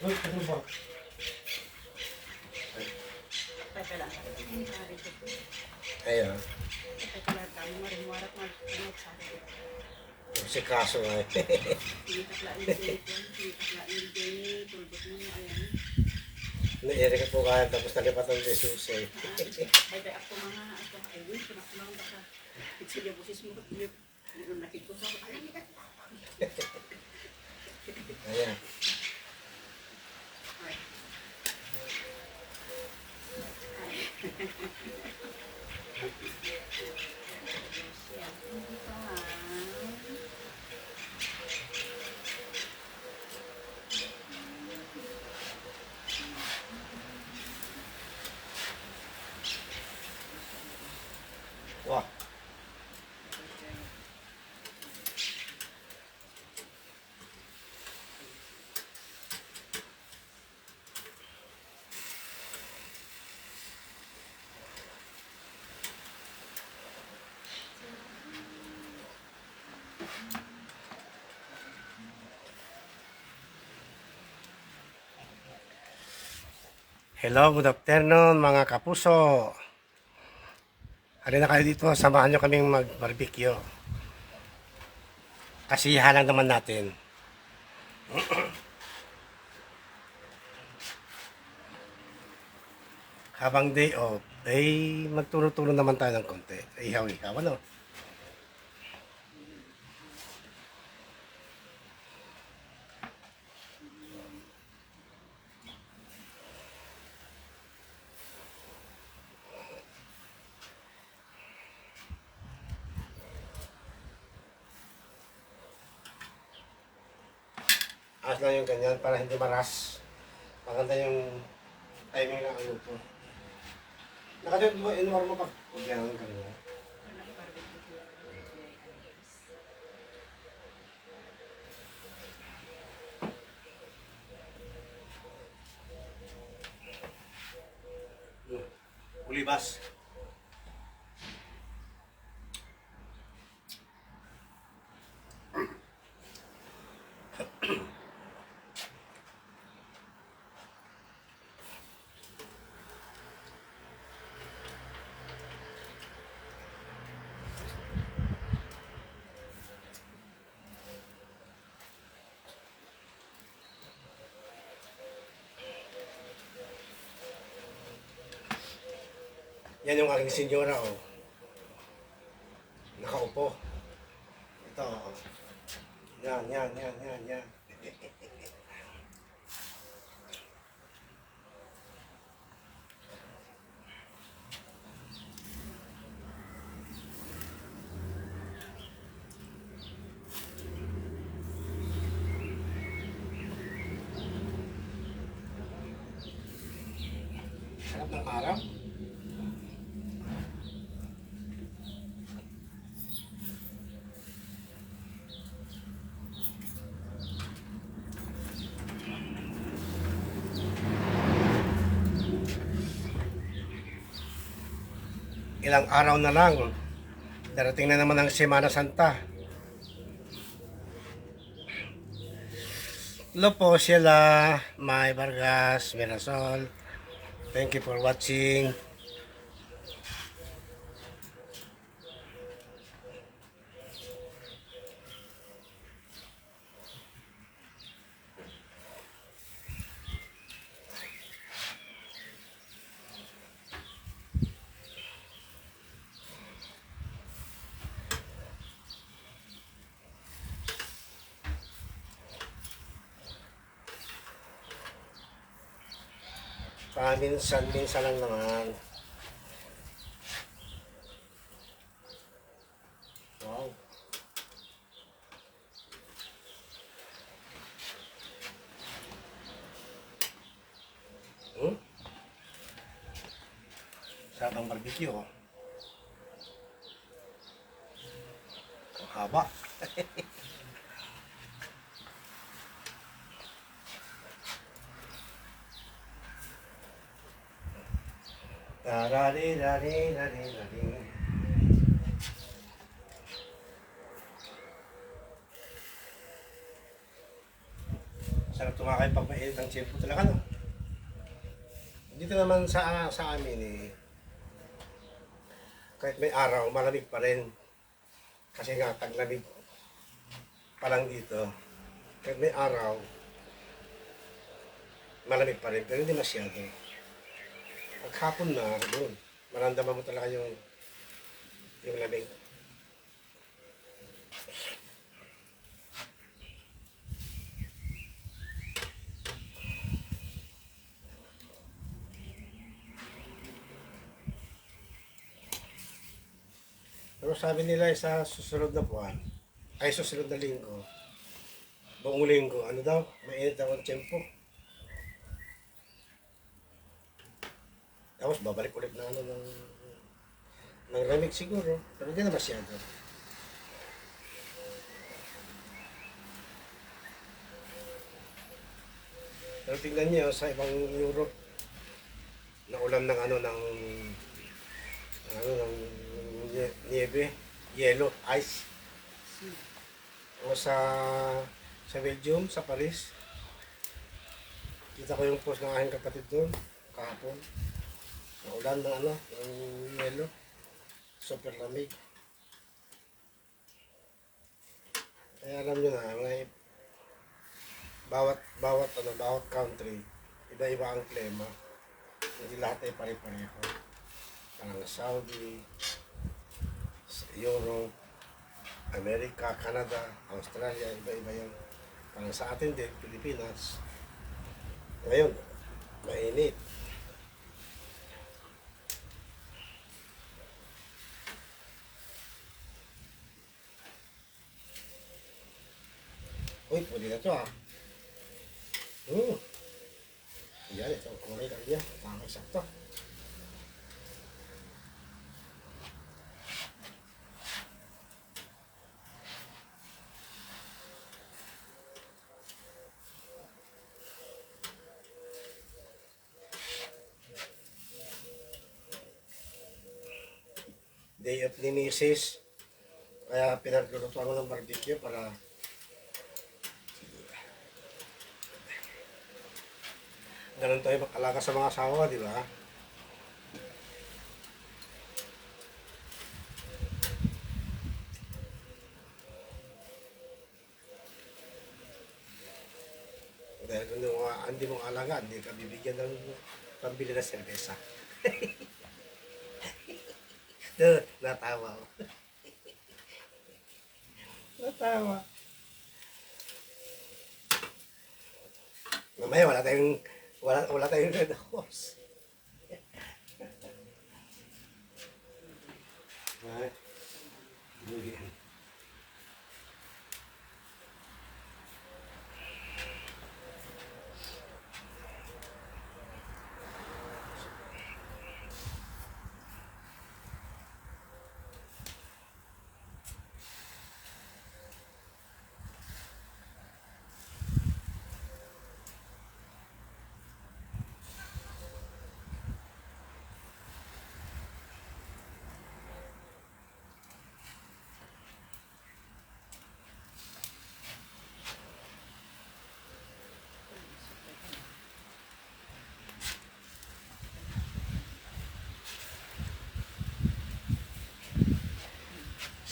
Ano ba? Ayan. Si kaso nga eh. Nairi ka po kaya tapos nalipatan si Jesus eh. Ayan. Wah. Hello, good afternoon mga kapuso. Halina kayo dito, samahan nyo kaming mag-barbecue. Kasiyahan lang naman natin. Habang day off, ay magturo-turo naman tayo ng konti. Ihaw-ihaw, ano? Ayos lang yung ganyan para hindi maras. Maganda yung timing ng ano po. Nakadot mo, inuwar mo pag yan ang ganyan. Ulibas. Yan yung aking senyora, oh. Nakaupo. Ito, oh. Yan. Sarap ng araw. Ilang araw na lang, darating na naman ang Semana Santa. Hello po sila, May Vargas, Mirasol. Thank you for watching. Minsan lang naman. Wow. Sarap ang barbecue, oh. Ang haba. Rari. Sarap tumakay pag mainit ang tiyempo talaga, no? Dito naman sa amin eh, kahit may araw, malamig pa rin. Kasi nga, taglamig pa lang dito. Kahit may araw, malamig pa rin, pero hindi masyado. Pag hapon na, doon, maramdaman mo talaga yung lamig. Pero sabi nila sa susunod na buwan, ay susunod na linggo, buong linggo, ano daw, mainit daw ang tiyempo. Tapos babalik ulit na ano ng lamig siguro, pero hindi na masyado. Pero tingnan niyo sa ibang Europe, naulan ng ng niebe, yellow, ice. O sa Belgium, sa Paris, kita ko yung post ng aking kapatid doon, kahapon. Naulan ng ng yellow. Super lamig. Kaya alam nyo na, bawat country, iba-iba ang klima. Hindi lahat ay pare-pareho. Parang Saudi, Europe, Amerika, Canada, Australia, iba-iba yan. Parang sa atin din, Pilipinas. Ngayon, mainit. Uy, pwede na ito ah. Yan, ito ang kulay lang niya. Tama, sakto. Day off ni Mrs. Kaya pinaglulutuan ko ng barbecue para ganun tayo mag-alaga sa mga asawa, di ba? Dahil kung hindi mong alaga, hindi ka bibigyan ng pambili na serbesa. Natawa ko. Natawa. Mamaya wala tayong red horse. Ay,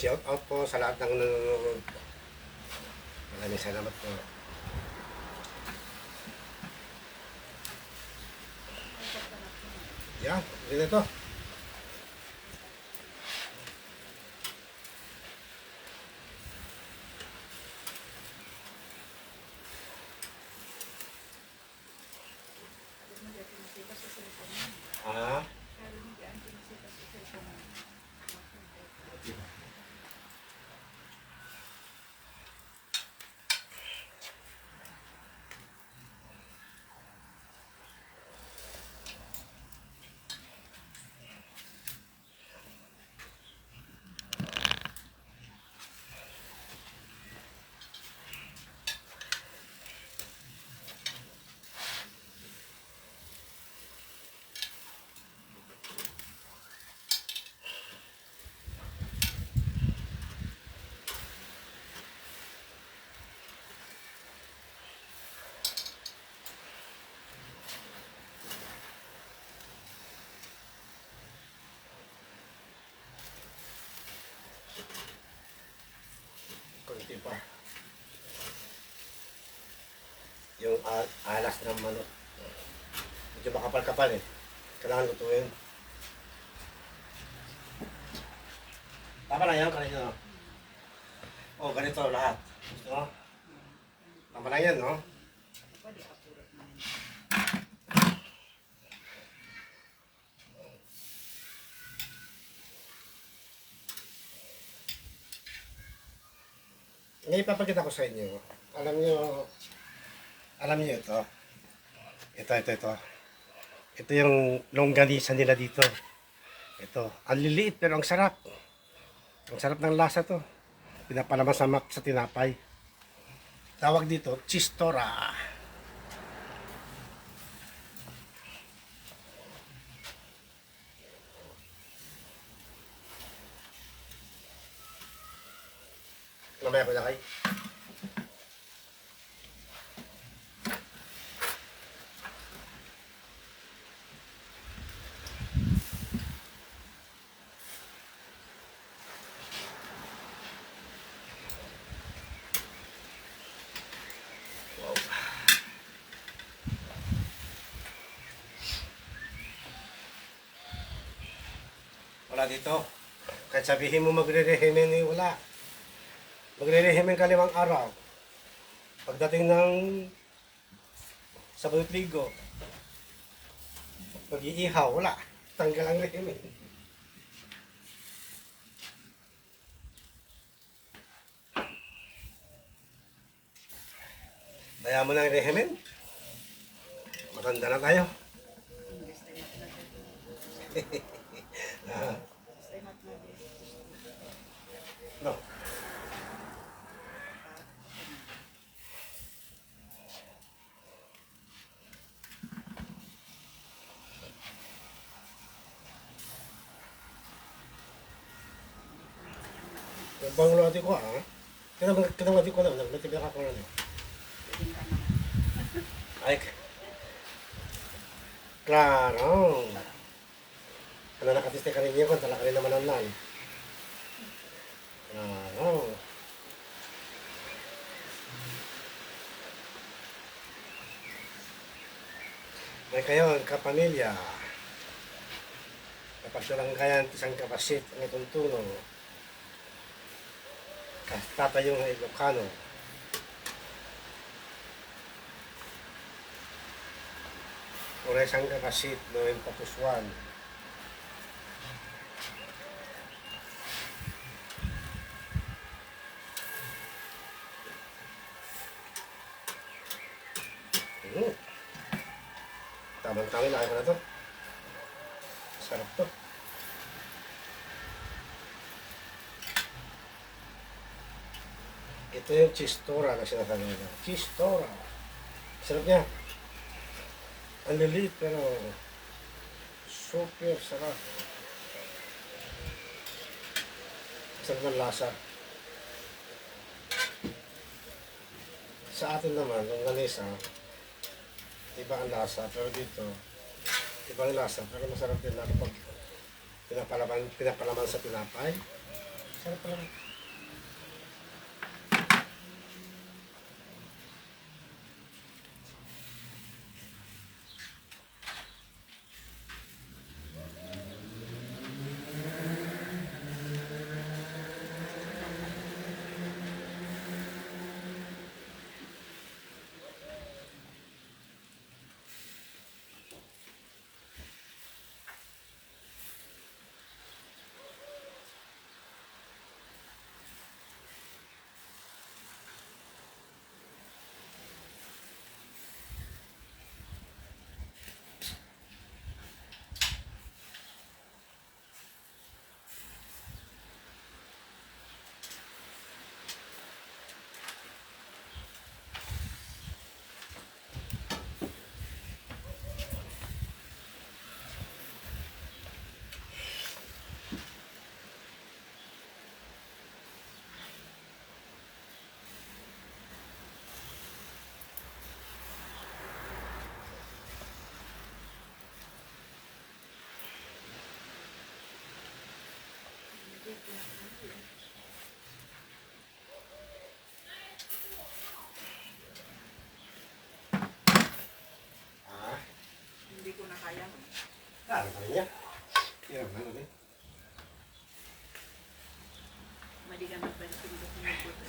shout out po sa lahat ng nanonood. Maraming salamat po. Yan, yun ito. Ah, pa. Yung alas ng manok. Medyo makapal-kapal eh. Kailangan lutuin. Tama na yan, kanina. Oh, ganito lahat. Gusto mo? Tama na yan, no? Ngayon ipapakita ko sa inyo. Alam niyo ito. Ito. Ito yung longganisa nila dito. Ito. Ang liliit pero ang sarap. Ang sarap ng lasa to. Pinapalaman sa tinapay. Tawag dito, chistora. Mamaya ko na kayo. Wala dito. Kahit sabihin mo magre-rehimen, wala. Magre-rehimen ka 5 araw. Pagdating ng Sabado Trigo, mag-iihaw, wala. Tanggal ang rehimen. Kaya mo ng rehimen. Matanda na tayo. No. Bang lo ko kita mati ko na nagtibya ka ko na. Ay. Claro. Ano nakatiste ka rin niya kung tala ka rin naman nan. Claro. May kayo, kapamilya. Kapag silang kaya isang kapasit ang itong tulong. Tatayong ng Ilocano. Ora isang kapasit, noen papuswan. Tamang-tama na ako na to. Sarap to. Ito yung chistora na sinasabi nila. Chistora. Sarap niya. Ang lilit pero super sarap. Sarap ng lasa. Sa atin naman, yung ganesa, iba ang lasa, pero dito, iba ang lasa, pero masarap din lalo pag pinapalaman sa tinapay. Sarap pa lang. Ano pa rin niya? Hirap na natin. Mali ka magpansin ko kung nagputo.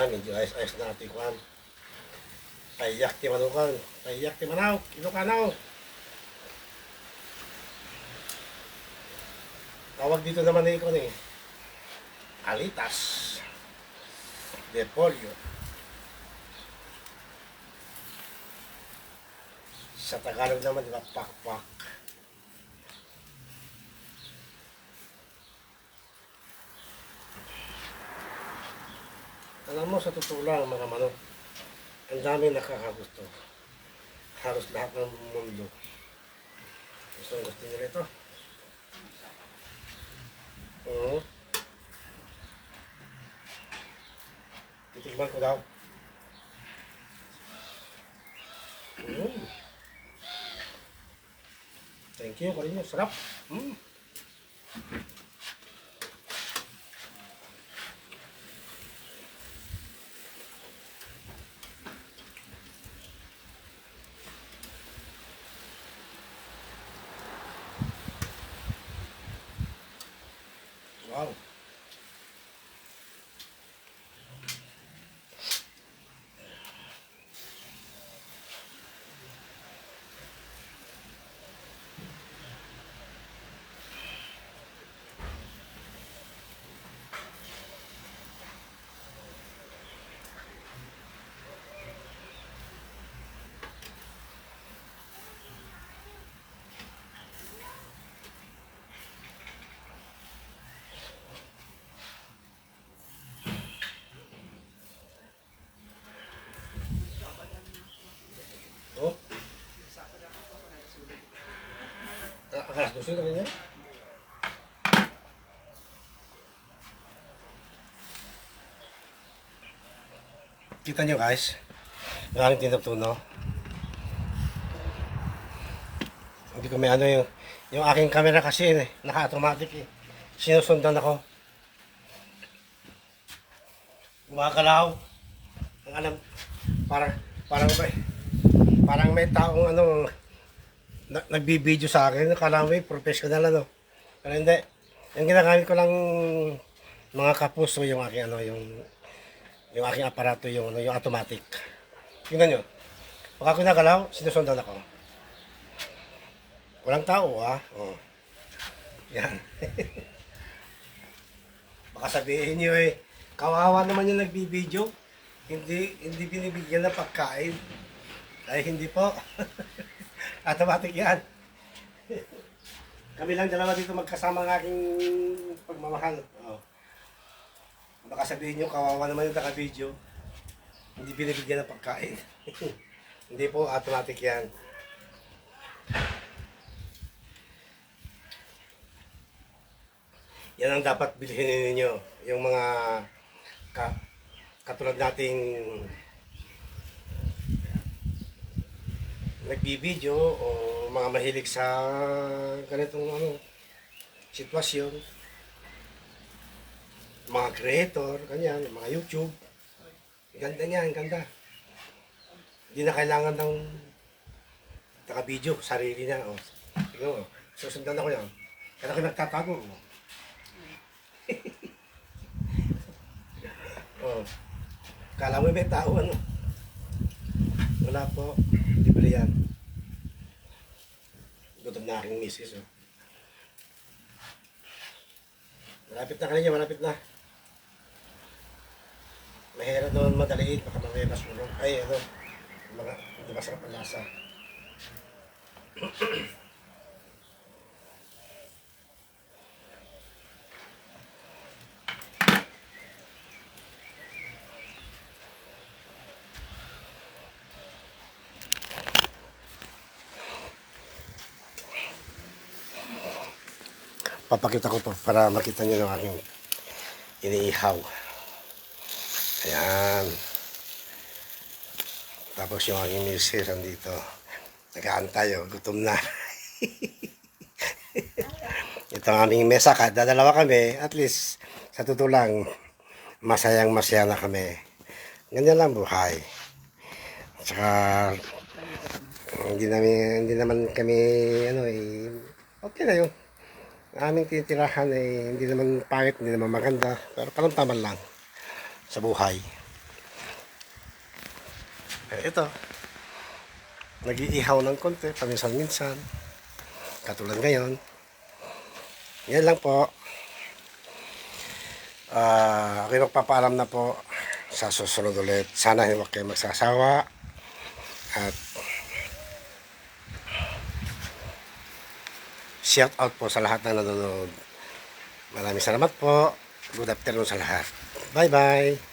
Medyo ayos-ayos na ating kuhan. Payak ti manukan. Payak ti manaw. Ilocanaw. Tawag dito naman na ikon eh. Alitas. Depolyo. Sa Tagalog naman, di ba, pakpak. Alam mo, sa totoo lang, mga manok, ang dami nakakagusto. Halos lahat ng mundo. Gusto nila ito. Oo. Titigman ko daw. Thank you, Karinyo. Sarap. Wow. Oh. Akas gusto na niya. Kita nyo guys, yung aking tinaptuno. Hindi ko may ano yung aking camera kasi naka-automatic eh. Sinusundan ako. Gumagalaw. Ang alam, parang may taong nagbibideo sa akin. Akala mo professional ano. Pero hindi. Yung ginagamit ko lang mga kapuso yung aking yung aking aparato yung automatic. Tingnan nyo. Pag ako nagalaw, sinusundan ako. Walang tao Oh. Yan. Baka sabihin nyo kawawa naman yung nagbibideo. Hindi binibigyan ng pagkain. Ay hindi po. Automatic yan. Kami lang dalawa dito magkasama ng aking pagmamahal. Oh. Baka sabihin nyo, kawawa naman yung naka-video. Hindi binibigyan ng pagkain. Hindi po, automatic yan. Yan ang dapat bilhin ninyo. Yung mga katulad nating nagbibideo o mga mahilig sa ganitong sitwasyon. Mga creator, ganyan, mga YouTube. Ganda niyan, ganda. Hindi na kailangan ng taka-video, sarili na. Oh. Tingnan mo, susundan ako yan. Kaya ako nagtatago. Oh. Kala mo may tao, ano? Wala po. Libre yan. Gutom na aking misis, oh. Malapit na kanina, malapit na. Mahira doon madaliit, baka mamaya masulong. Ay, mga hindi masarap ang lasa. Papakita ko to para makita nyo ng aking iniihaw. Ayan. Tapos yung aking misis dito. Nag-aantay, oh. Gutom na. Ito ang aming mesa. Kada dalawa kami, at least, sa totoo lang, masayang masaya na kami. Ganyan lang buhay. At saka, hindi naman kami, okay na yun. Aming titirahan hindi naman pangit, hindi naman maganda. Pero palamtaman lang sa buhay. Ito, nag-iihaw ng konti, paminsan-minsan. Katulad ngayon. Yan lang po. Ako'y magpapaalam na po sa susunod ulit. Sana huwag kayo magsasawa. At shout out po sa lahat na nanonood. Maraming salamat po. Good afternoon sa lahat. Bye-bye.